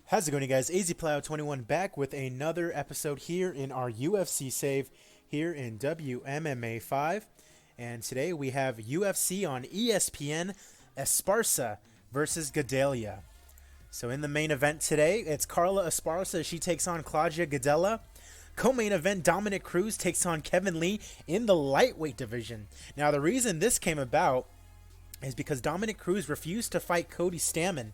How's it going, you guys? AZPlow21 back with another episode here in our UFC save here in WMMA 5. And today we have UFC on ESPN, ESPARZA versus GADELHA. So in the main event today, it's CARLA ESPARZA. She takes on CLAUDIA GADELHA. Co-main event, Dominic Cruz takes on Kevin Lee in the lightweight division. Now the reason this came about is because Dominic Cruz refused to fight Cody Stamann.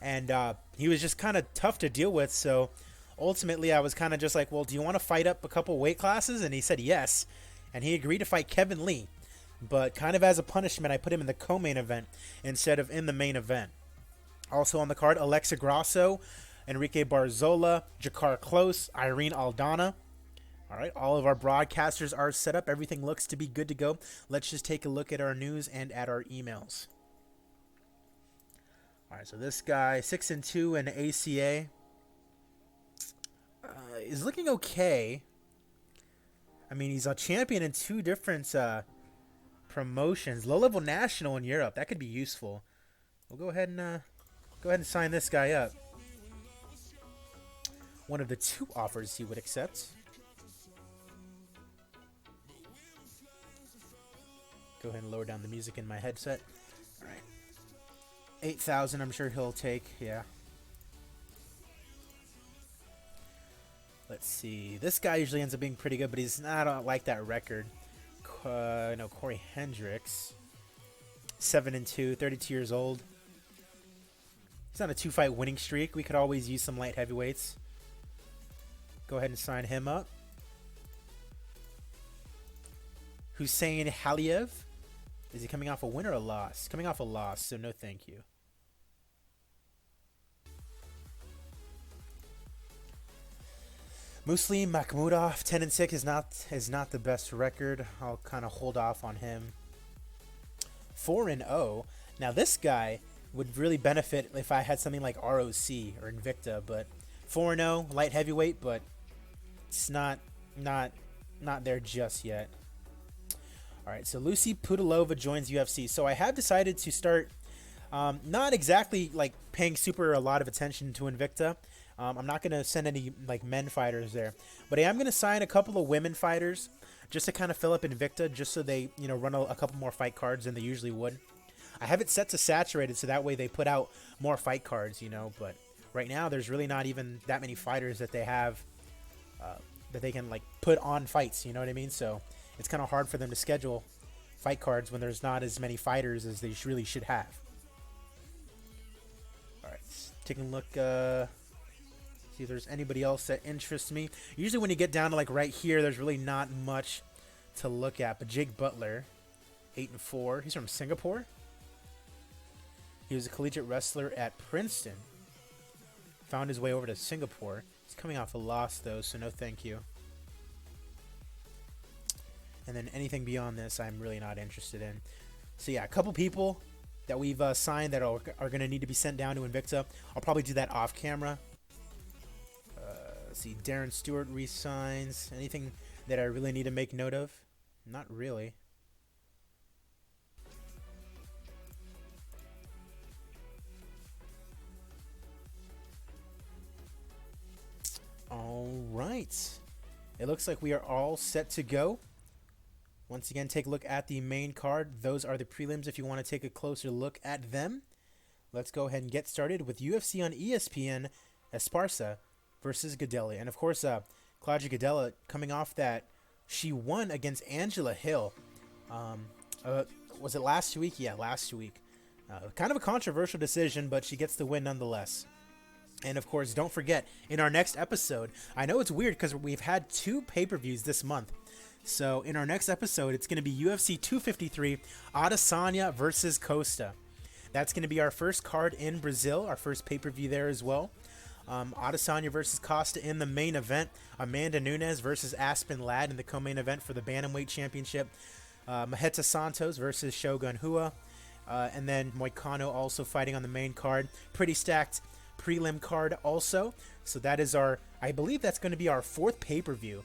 And he was just kind of tough to deal with. So ultimately, I was kind of just like, well, do you want to fight up a couple weight classes? And he said yes. And he agreed to fight Kevin Lee. But kind of as a punishment, I put him in the co-main event instead of in the main event. Also on the card, Alexa Grasso, Enrique Barzola, Jakar Close, Irene Aldana. All right, all of our broadcasters are set up. Everything looks to be good to go. Let's just take a look at our news and at our emails. All right, so this guy, 6-2 in ACA, is looking okay. I mean, he's a champion in two different promotions. Low-level national in Europe, that could be useful. We'll go ahead and sign this guy up. One of the two offers he would accept. Go ahead and lower down the music in my headset. All right. 8,000, I'm sure he'll take, yeah. Let's see. This guy usually ends up being pretty good, but he's not like that record. No, Corey Hendricks. 7-2, 32 years old. He's on a 2-fight winning streak. We could always use some light heavyweights. Go ahead and sign him up. Hussein Haliev. Is he coming off a win or a loss? Coming off a loss, so no thank you. Muslim Makhmudov, 10-6 is not the best record. I'll kind of hold off on him. 4-0. Now this guy would really benefit if I had something like ROC or Invicta, but 4-0, light heavyweight, but it's not there just yet. All right, so Lucy Pudilova joins UFC. So I have decided to start not exactly like paying a lot of attention to Invicta. I'm not going to send any like men fighters there, but I am going to sign a couple of women fighters just to kind of fill up Invicta, just so they run a couple more fight cards than they usually would. I have it set to saturated so that way they put out more fight cards, but right now there's really not even that many fighters that they have that they can like put on fights, you know what I mean? So it's kind of hard for them to schedule fight cards when there's not as many fighters as they really should have. All right, taking a look. See if there's anybody else that interests me. Usually when you get down to like right here, there's really not much to look at. But Jake Butler, 8-4. He's from Singapore. He was a collegiate wrestler at Princeton. Found his way over to Singapore. He's coming off a loss though, so no thank you. And then anything beyond this, I'm really not interested in. So yeah, a couple people that we've signed that are going to need to be sent down to Invicta. I'll probably do that off camera. Let's see, Darren Stewart resigns. Anything that I really need to make note of? Not really. All right. It looks like we are all set to go. Once again, take a look at the main card. Those are the prelims if you want to take a closer look at them. Let's go ahead and get started with UFC on ESPN, ESPARZA versus GADELHA. And of course, CLAUDIA GADELHA coming off that she won against Angela Hill. Was it last week? Yeah, last week. Kind of a controversial decision, but she gets the win nonetheless. And of course, don't forget, in our next episode, I know it's weird because we've had 2 pay-per-views this month. So in our next episode, it's going to be UFC 253, Adesanya versus Costa. That's going to be our first card in Brazil, our first pay-per-view there as well. Adesanya versus Costa in the main event. Amanda Nunes versus Aspen Ladd in the co-main event for the Bantamweight Championship. Maheta Santos versus Shogun Rua. And then Moicano also fighting on the main card. Pretty stacked prelim card also. So that is I believe that's going to be our 4th pay-per-view.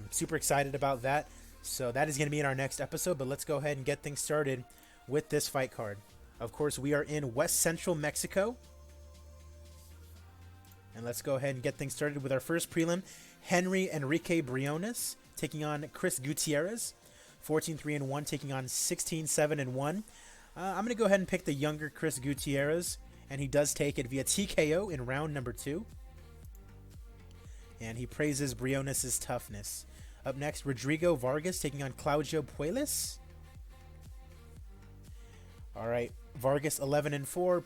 Super excited about that. So that is going to be in our next episode. But let's go ahead and get things started with this fight card. Of course, we are in West Central Mexico. And let's go ahead and get things started with our first prelim. Henry Enrique Briones taking on Chris Gutierrez. 14-3-1 taking on 16-7-1. I'm going to go ahead and pick the younger Chris Gutierrez. And he does take it via TKO in round number 2. And he praises Briones' toughness. Up next, Rodrigo Vargas taking on Claudio Puelles. All right, Vargas 11-4.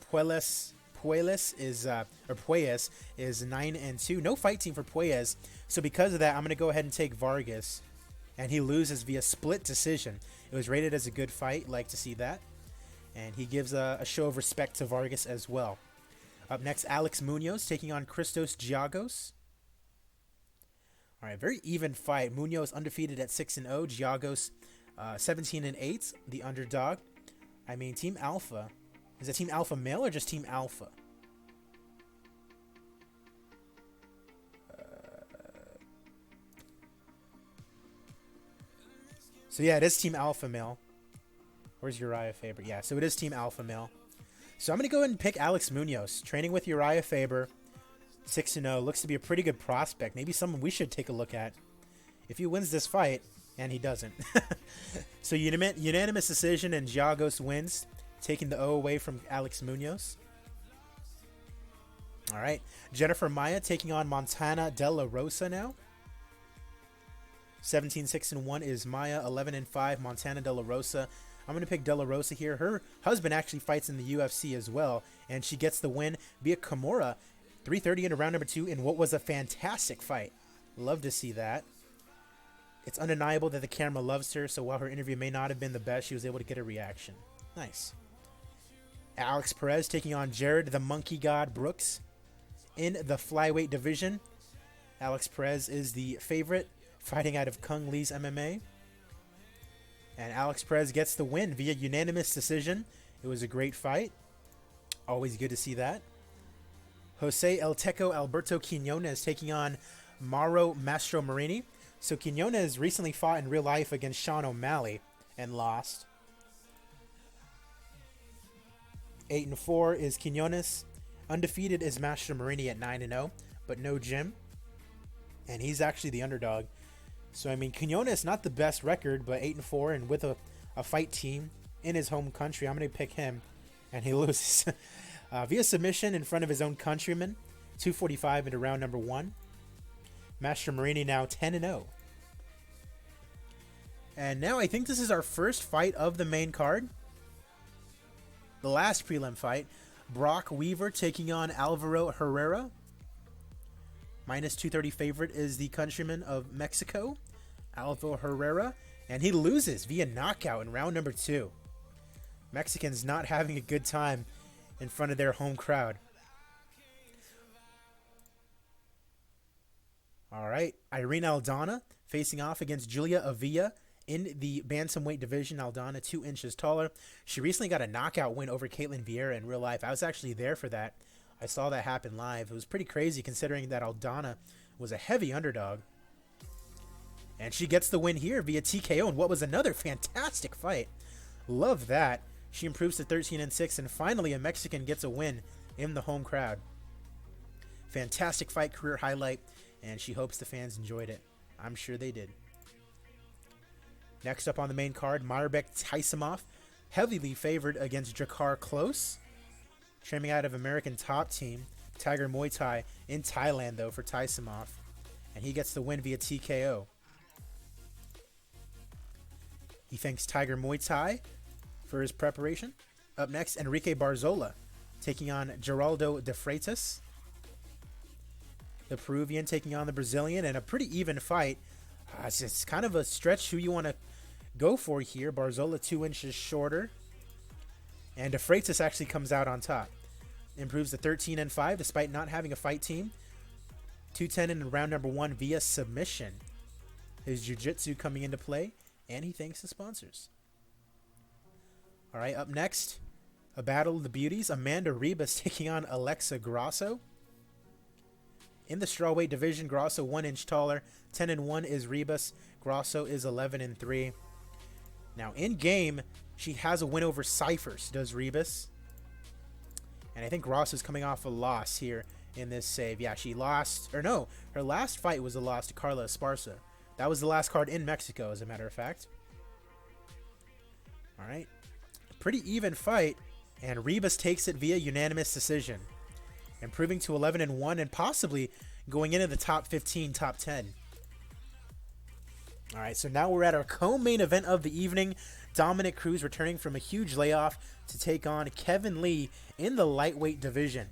Puelles is 9-2. No fight team for Puelles. So because of that, I'm going to go ahead and take Vargas. And he loses via split decision. It was rated as a good fight. Like to see that. And he gives a show of respect to Vargas as well. Up next, Alex Munoz taking on Christos Giagos. All right, very even fight. Munoz undefeated at 6-0. Giagos 17-8, the underdog. I mean, Team Alpha. Is it Team Alpha male or just Team Alpha? So yeah, it is Team Alpha male. Where's Uriah Faber? Yeah, so it is Team Alpha male. So I'm going to go ahead and pick Alex Munoz. Training with Uriah Faber. 6-0. Looks to be a pretty good prospect. Maybe someone we should take a look at. If he wins this fight, and he doesn't. So unanimous decision, and Giagos wins, taking the O away from Alex Munoz. All right. Jennifer Maia taking on Montana De La Rosa now. 17-6-1 is Maia. 11-5 Montana De La Rosa. I'm going to pick De La Rosa here. Her husband actually fights in the UFC as well, and she gets the win via Kimura. 3:30 into round number 2 in what was a fantastic fight. Love to see that. It's undeniable that the camera loves her, so while her interview may not have been the best, she was able to get a reaction. Nice. Alex Perez taking on Jared the Monkey God Brooks in the flyweight division. Alex Perez is the favorite, fighting out of Kung Lee's MMA. And Alex Perez gets the win via unanimous decision. It was a great fight. Always good to see that. Jose El Teco Alberto Quinones taking on Mauro Mastro Marini. So Quinones recently fought in real life against Sean O'Malley and lost. 8-4 is Quinones. Undefeated is Mastro Marini at 9-0, but no Jim. And he's actually the underdog. So, I mean, Quinones, not the best record, but 8-4, and with a fight team in his home country, I'm going to pick him, and he loses. Via submission in front of his own countryman, 2:45 into round number 1. Master Marini now 10-0. And now I think this is our first fight of the main card. The last prelim fight. Brock Weaver taking on Alvaro Herrera. Minus 230 favorite is the countryman of Mexico, Alvaro Herrera. And he loses via knockout in round number 2. Mexicans not having a good time in front of their home crowd. All right, Irene Aldana facing off against Julia Avila in the bantamweight division. Aldana 2 inches taller. She recently got a knockout win over Caitlin Vieira in real life. I was actually there for that. I saw that happen live. It was pretty crazy considering that Aldana was a heavy underdog. And she gets the win here via TKO in what was another fantastic fight. Love that. She improves to 13-6, and finally a Mexican gets a win in the home crowd. Fantastic fight, career highlight, and she hopes the fans enjoyed it. I'm sure they did. Next up on the main card, Marbek Taisimov, heavily favored against Jakar Close. Training out of American Top Team, Tiger Muay Thai in Thailand, though, for Taisimov. And he gets the win via TKO. He thanks Tiger Muay Thai for his preparation. Up next, Enrique Barzola taking on Geraldo de Freitas. The Peruvian taking on the Brazilian, and a pretty even fight. It's kind of a stretch who you want to go for here. Barzola 2 inches shorter. And de Freitas actually comes out on top. Improves to 13-5 despite not having a fight team. 210 in round number 1 via submission. His jiu-jitsu coming into play, and he thanks the sponsors. All right, up next, a battle of the beauties. Amanda Ribas taking on Alexa Grasso. In the strawweight division, Grasso 1 inch taller. 10-1 is Ribas. Grasso is 11-3. Now, in game, she has a win over Cyphers, does Ribas. And I think Grasso's coming off a loss here in this save. Yeah, she lost, or no, her last fight was a loss to CARLA ESPARZA. That was the last card in Mexico, as a matter of fact. All right, pretty even fight, and Ribas takes it via unanimous decision, improving to 11-1 and possibly going into the top 15, top 10. All right, so now we're at our co-main event of the evening. Dominick Cruz returning from a huge layoff to take on Kevin Lee in the lightweight division.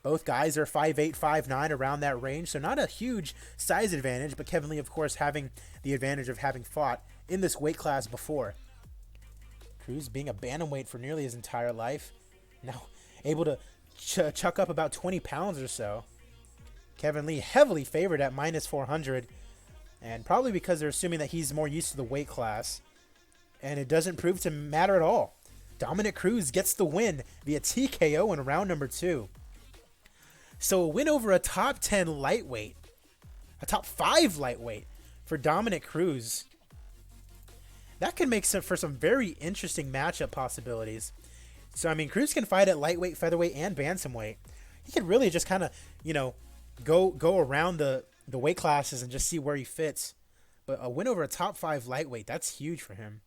Both guys are 5'8", 5'9", around that range, so not a huge size advantage, but Kevin Lee, of course, having the advantage of having fought in this weight class before. Cruz being a bantamweight for nearly his entire life, now able to chuck up about 20 pounds or so. Kevin Lee heavily favored at -400, and probably because they're assuming that he's more used to the weight class. And it doesn't prove to matter at all. Dominick Cruz gets the win via TKO in round number 2. So a win over a top 10 lightweight, a top 5 lightweight for Dominick Cruz. That can make for some very interesting matchup possibilities. So, I mean, Cruz can fight at lightweight, featherweight, and bantamweight. He could really just kind of, go around the weight classes and just see where he fits. But a win over a top 5 lightweight, that's huge for him.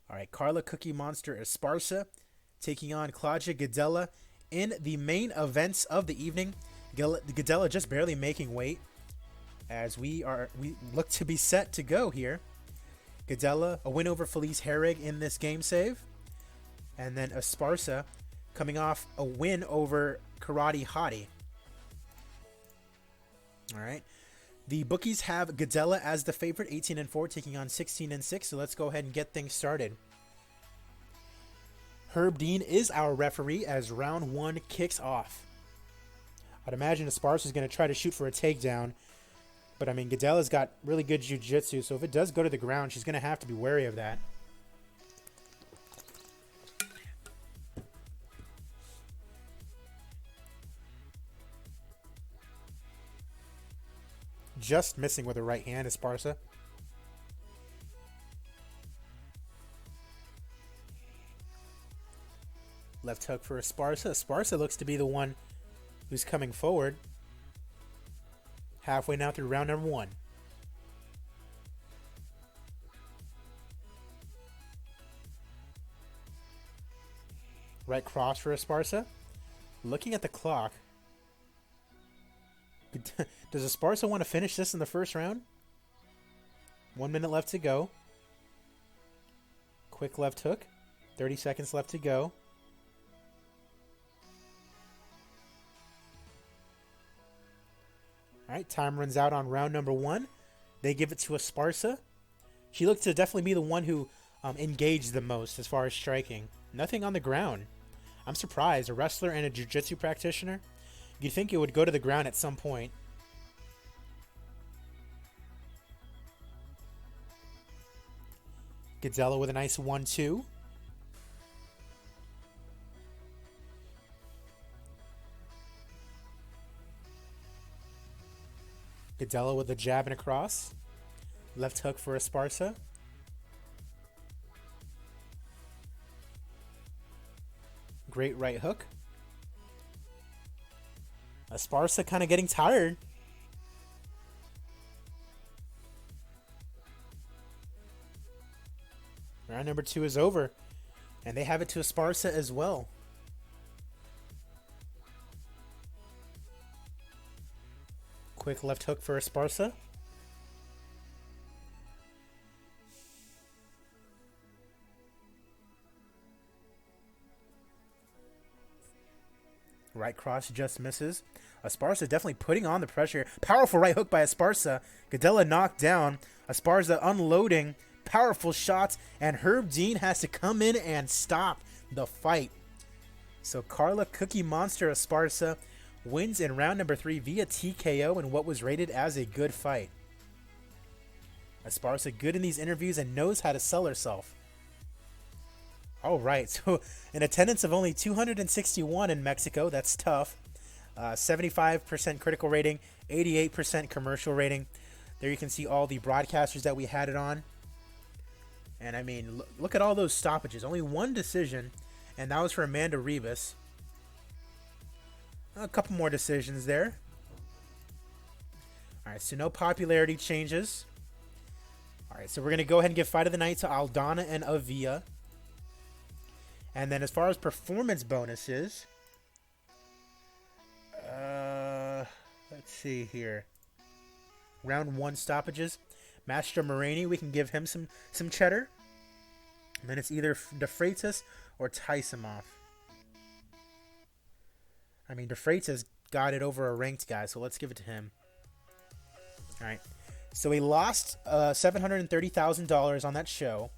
All right, CARLA Cookie Monster ESPARZA taking on CLAUDIA GADELHA in the main events of the evening. GADELHA just barely making weight as we look to be set to go here. GADELHA, a win over Felice Herrig in this game save. And then ESPARZA coming off a win over Karate Hottie. All right. The bookies have GADELHA as the favorite, 18-4, taking on 16-6. So let's go ahead and get things started. Herb Dean is our referee as round 1 kicks off. I'd imagine ESPARZA is going to try to shoot for a takedown. But, I mean, GADELHA's got really good jiu-jitsu, so if it does go to the ground, she's going to have to be wary of that. Just missing with her right hand, ESPARZA. Left hook for ESPARZA. ESPARZA looks to be the one who's coming forward. Halfway now through round number 1. Right cross for ESPARZA. Looking at the clock. Does ESPARZA want to finish this in the first round? 1 minute left to go. Quick left hook. 30 seconds left to go. All right, time runs out on round number 1. They give it to ESPARZA. She looked to definitely be the one who engaged the most as far as striking. Nothing on the ground. I'm surprised. A wrestler and a jiu-jitsu practitioner. You'd think it would go to the ground at some point. GADELHA with a nice 1-2. GADELHA with a jab and a cross. Left hook for ESPARZA. Great right hook. ESPARZA kind of getting tired. Round number 2 is over. And they have it to ESPARZA as well. Quick left hook for ESPARZA. Right cross just misses. ESPARZA definitely putting on the pressure. Powerful right hook by ESPARZA. GADELHA knocked down. ESPARZA unloading. Powerful shots. And Herb Dean has to come in and stop the fight. So CARLA Cookie Monster ESPARZA wins in round number 3 via TKO in what was rated as a good fight. ESPARZA good in these interviews and knows how to sell herself. All right, so an attendance of only 261 in Mexico. That's tough. 75% critical rating, 88% commercial rating. There you can see all the broadcasters that we had it on. And I mean, look at all those stoppages. Only one decision, and that was for Amanda Ribas. A couple more decisions there. All right, so no popularity changes. All right, so we're going to go ahead and give Fight of the Night to Aldana and Avia. And then as far as performance bonuses, let's see here. Round 1 stoppages. Master Morini, we can give him some cheddar. And then it's either De Freitas or Tysimov. I mean, De Freitas got it over a ranked guy, so let's give it to him. All right. So he lost $730,000 on that show,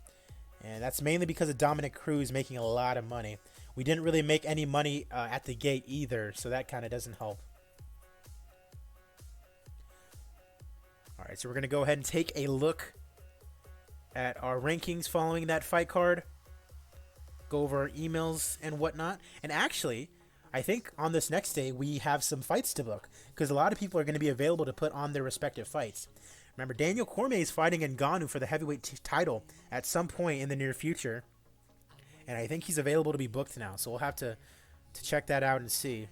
and that's mainly because of Dominic Cruz making a lot of money. We didn't really make any money at the gate either, so that kind of doesn't help. All right, so we're going to go ahead and take a look at our rankings following that fight card. Go over our emails and whatnot. And actually, I think on this next day, we have some fights to book, because a lot of people are going to be available to put on their respective fights. Remember, Daniel Cormier is fighting Ngannou for the heavyweight title at some point in the near future. And I think he's available to be booked now, so we'll have to check that out and see.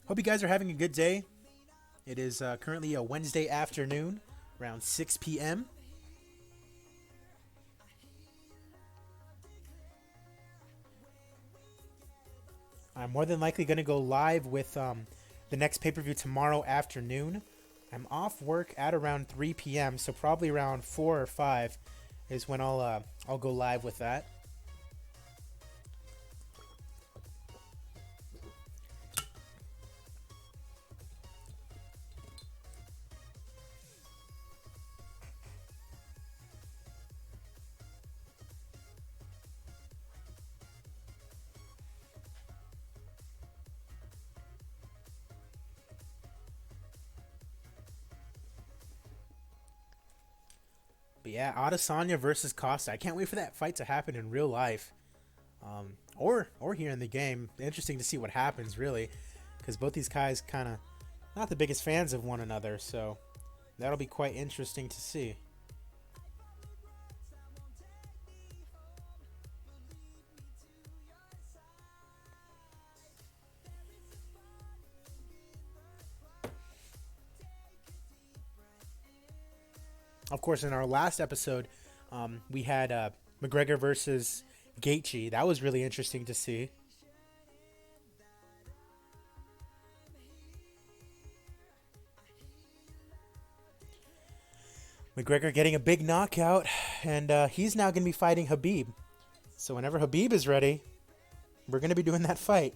Hope you guys are having a good day. It is currently a Wednesday afternoon, around 6 p.m. I'm more than likely going to go live with the next pay-per-view tomorrow afternoon. I'm off work at around 3 p.m., so probably around 4 or 5 is when I'll go live with that. But yeah, Adesanya versus Costa. I can't wait for that fight to happen in real life, or here in the game. Interesting to see what happens, really, because both these guys kind of not the biggest fans of one another, so that'll be quite interesting to see. Of course, in our last episode, we had McGregor versus Gaethje. That was really interesting to see. McGregor getting a big knockout, and he's now going to be fighting Khabib. So whenever Khabib is ready, we're going to be doing that fight.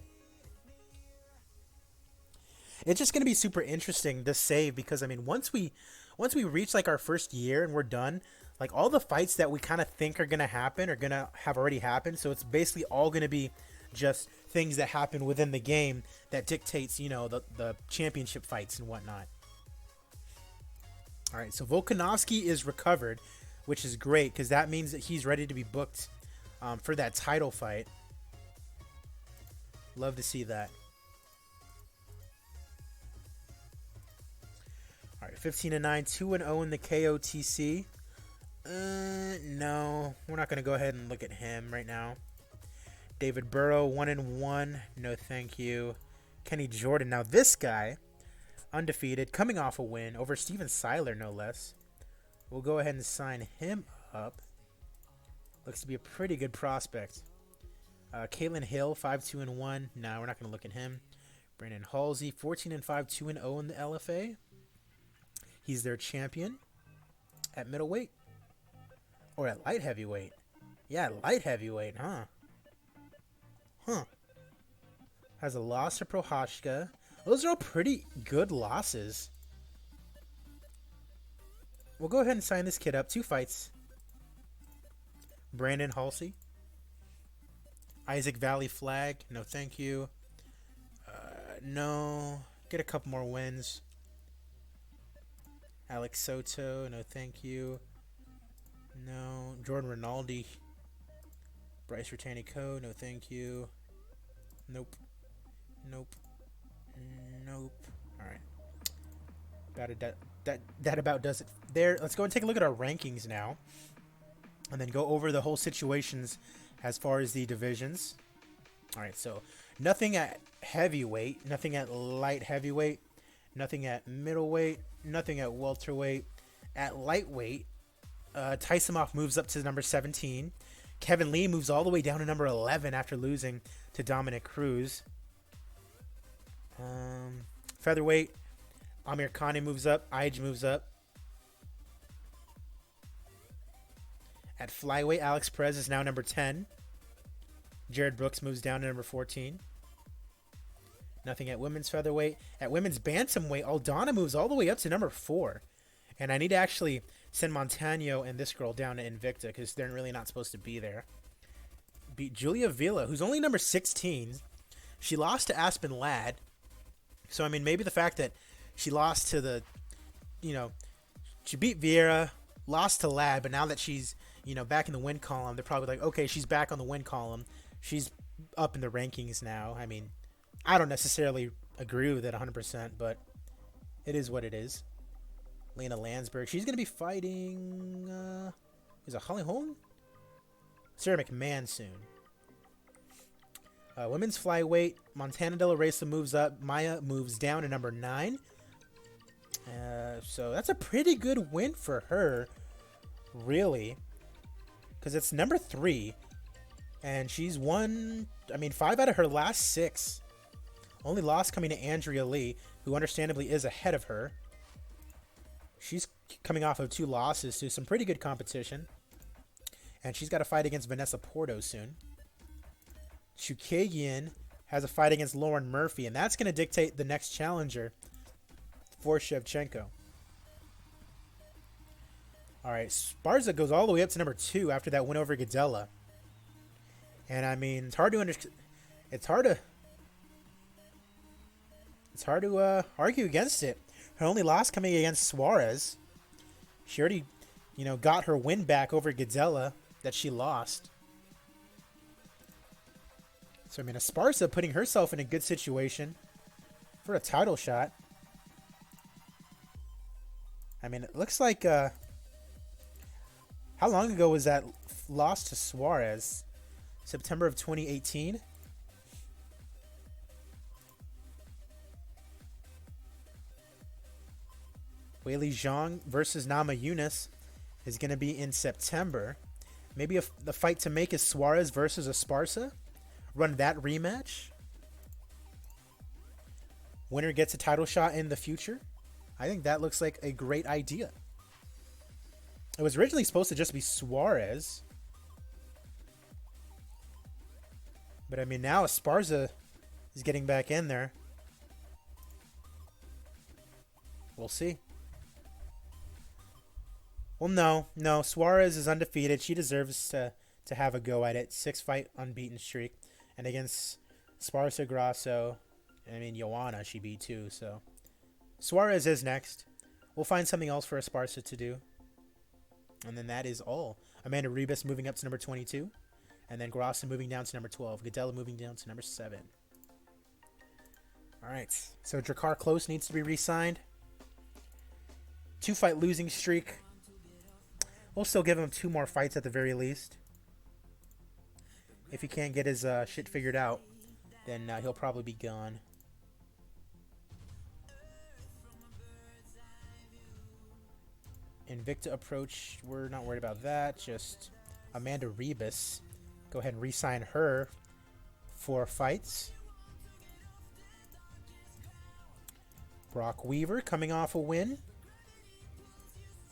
It's just going to be super interesting to save, because I mean, once we reach like our first year and we're done, like all the fights that we kind of think are going to happen are going to have already happened. So it's basically all going to be just things that happen within the game that dictates, you know, the championship fights and whatnot. All right, so Volkanovski is recovered, which is great, because that means that he's ready to be booked for that title fight. Love to see that. All right, 15-9, 2-0 in the KOTC. No, we're not going to go ahead and look at him right now. David Burrow, 1-1. No, thank you. Kenny Jordan. Now this guy, undefeated, coming off a win over Steven Seiler, no less. We'll go ahead and sign him up. Looks to be a pretty good prospect. Caitlin Hill, 5-2-1. No, we're not going to look at him. Brandon Halsey, 14-5, 2-0 in the LFA. He's their champion at middleweight. Or at light heavyweight. Yeah, light heavyweight, huh? Has a loss to Prohashka. Those are all pretty good losses. We'll go ahead and sign this kid up. 2 fights. Brandon Halsey. Isaac Valley Flag. No, thank you. No. Get a couple more wins. Alex Soto. No, thank you. No. Jordan Rinaldi. Bryce Rotanico. No, thank you. Nope. Nope. Nope. All right. That about does it there. Let's go and take a look at our rankings now. and then go over the whole situations as far as the divisions. All right, so nothing at heavyweight, nothing at light heavyweight, nothing at middleweight, nothing at welterweight. At lightweight, Tysimov moves up to number 17. Kevin Lee moves all the way down to number 11 after losing to Dominic Cruz. Featherweight, Amir Khan moves up. Ige moves up. At flyweight, Alex Perez is now number 10. Jared Brooks moves down to number 14. Nothing at women's featherweight. At women's bantamweight, Aldana moves all the way up to number 4. And I need to actually send Montano and this girl down to Invicta because they're really not supposed to be there. Beat Julia Villa, who's only number 16. She lost to Aspen Ladd. So, I mean, maybe the fact that she lost to the, she beat Vieira, lost to Ladd, but now that she's, back in the win column, they're probably like, okay, she's back on the win column. She's up in the rankings now. I mean, I don't necessarily agree with it 100%, but it is what it is. Lena Landsberg. She's going to be fighting, is it Holly Holm? Sarah McMahon soon. Women's flyweight, Montana De La Resa moves up. Maya moves down to number 9. So that's a pretty good win for her, really. Because it's number 3. And she's won, 5 out of her last 6. Only loss coming to Andrea Lee, who understandably is ahead of her. She's coming off of 2 losses to some pretty good competition. And she's got a fight against Vanessa Porto soon. Chukagian has a fight against Lauren Murphy, and that's going to dictate the next challenger for Shevchenko. All right, Sparza goes all the way up to number 2 after that win over Gadela. And it's hard to argue against it. Her only loss coming against Suarez. She already, got her win back over Gadela that she lost. So, Esparza putting herself in a good situation for a title shot. It looks like, how long ago was that loss to Suarez? September of 2018? Weili Zhang versus Nama Yunus is going to be in September. Maybe the fight to make is Suarez versus Esparza. Run that rematch. Winner gets a title shot in the future. I think that looks like a great idea. It was originally supposed to just be Suarez. But now Esparza is getting back in there. We'll see. Well, no. Suarez is undefeated. She deserves to have a go at it. 6-fight unbeaten streak. And against Esparza Grasso, Joanna she beat too. So Suarez is next. We'll find something else for Esparza to do. And then that is all. Amanda Ribas moving up to number 22. And then Grasso moving down to number 12. Gadela moving down to number 7. All right. So Drakkar Klose needs to be re-signed. 2-fight losing streak. We'll still give him 2 more fights at the very least. If he can't get his shit figured out, then he'll probably be gone. Invicta approach, we're not worried about that. Just Amanda Ribas. Go ahead and re-sign her 4 fights. Brock Weaver coming off a win.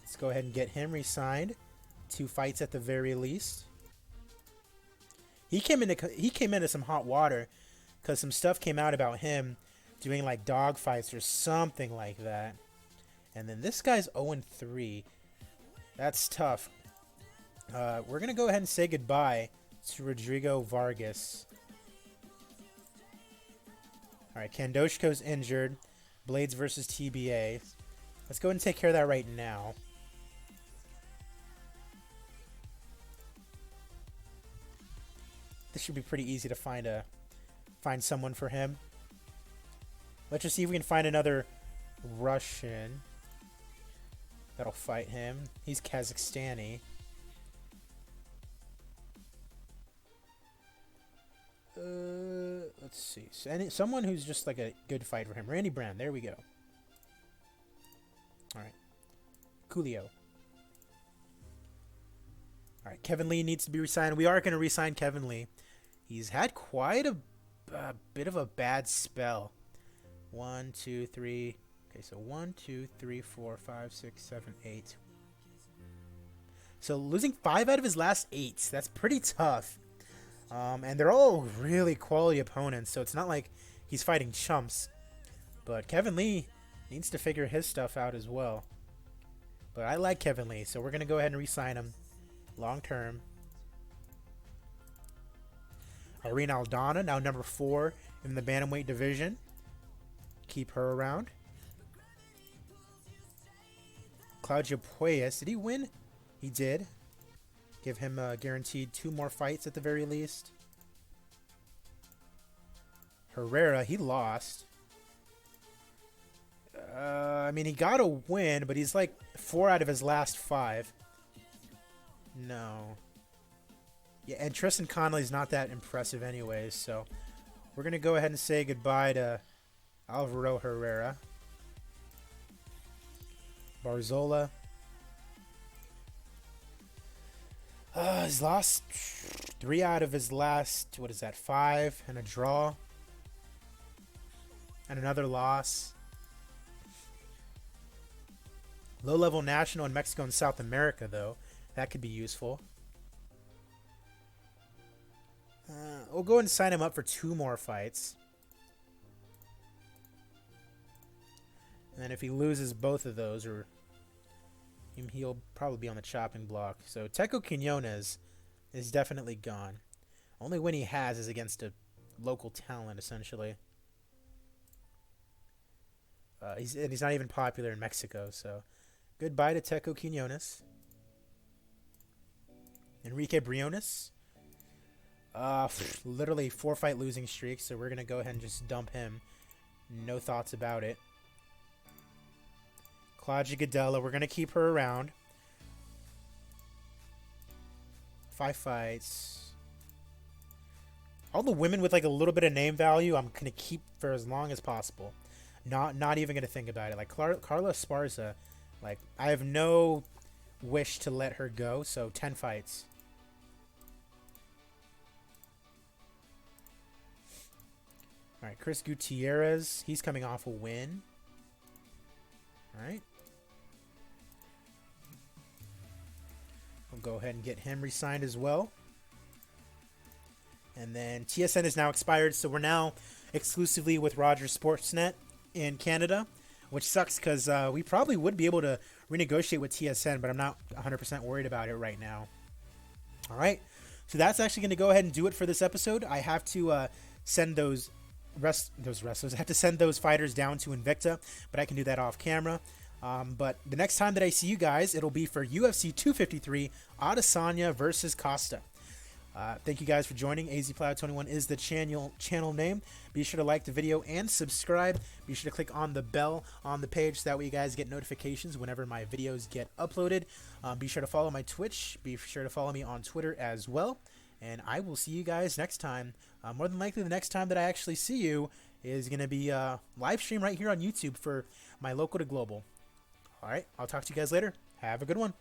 Let's go ahead and get him re-signed. 2 fights at the very least. He came into some hot water because some stuff came out about him doing like dog fights or something like that. And then this guy's 0-3. That's tough. We're going to go ahead and say goodbye to Rodrigo Vargas. All right, Kandoshko's injured. Blades versus TBA. Let's go ahead and take care of that right now. This should be pretty easy to find someone for him. Let's just see if we can find another Russian that'll fight him. He's Kazakhstani. Let's see. Someone who's just like a good fight for him. Randy Brand. There we go. All right. Coolio. All right. Kevin Lee needs to be re-signed. We are going to re-sign Kevin Lee. He's had quite a bit of a bad spell. 1, 2, 3. Okay, so 1, 2, 3, 4, 5, 6, 7, 8. So losing 5 out of his last 8. That's pretty tough. And they're all really quality opponents, so it's not like he's fighting chumps. But Kevin Lee needs to figure his stuff out as well. But I like Kevin Lee, so we're going to go ahead and re-sign him long term. Irene Aldana, now number 4 in the bantamweight division. Keep her around. Claudia Pueyas, did he win? He did. Give him guaranteed 2 more fights at the very least. Herrera, he lost. I mean, he got a win, but he's like 4 out of his last 5. No. Yeah, and Tristan Connolly's not that impressive anyways, so we're going to go ahead and say goodbye to Alvaro Herrera. Barzola. He's lost 3 out of his last, 5, and a draw. And another loss. Low-level national in Mexico and South America, though. That could be useful. We'll go ahead and sign him up for 2 more fights. And then if he loses both of those, or he'll probably be on the chopping block. So Teco Quinones is definitely gone. Only win he has is against a local talent, essentially. He's not even popular in Mexico, so goodbye to Teco Quinones. Enrique Briones. Literally 4-fight losing streak, so we're going to go ahead and just dump him. No thoughts about it. Claudia Gadela, we're going to keep her around. 5 fights. All the women with like a little bit of name value, I'm going to keep for as long as possible. Not even going to think about it. Like CARLA ESPARZA, like I have no wish to let her go, so 10 fights. All right, Chris Gutierrez, he's coming off a win. All right. We'll go ahead and get him re-signed as well. And then TSN is now expired, so we're now exclusively with Rogers Sportsnet in Canada, which sucks because we probably would be able to renegotiate with TSN, but I'm not 100% worried about it right now. All right, so that's actually going to go ahead and do it for this episode. I have to send those wrestlers. I have to send those fighters down to Invicta, but I can do that off camera. But the next time that I see you guys, it'll be for UFC 253, Adesanya versus Costa. Thank you guys for joining. AZCloud21 is the channel name. Be sure to like the video and subscribe. Be sure to click on the bell on the page so that way you guys get notifications whenever my videos get uploaded. Be sure to follow my Twitch. Be sure to follow me on Twitter as well. And I will see you guys next time. More than likely, the next time that I actually see you is going to be a live stream right here on YouTube for my local to global. All right, I'll talk to you guys later. Have a good one.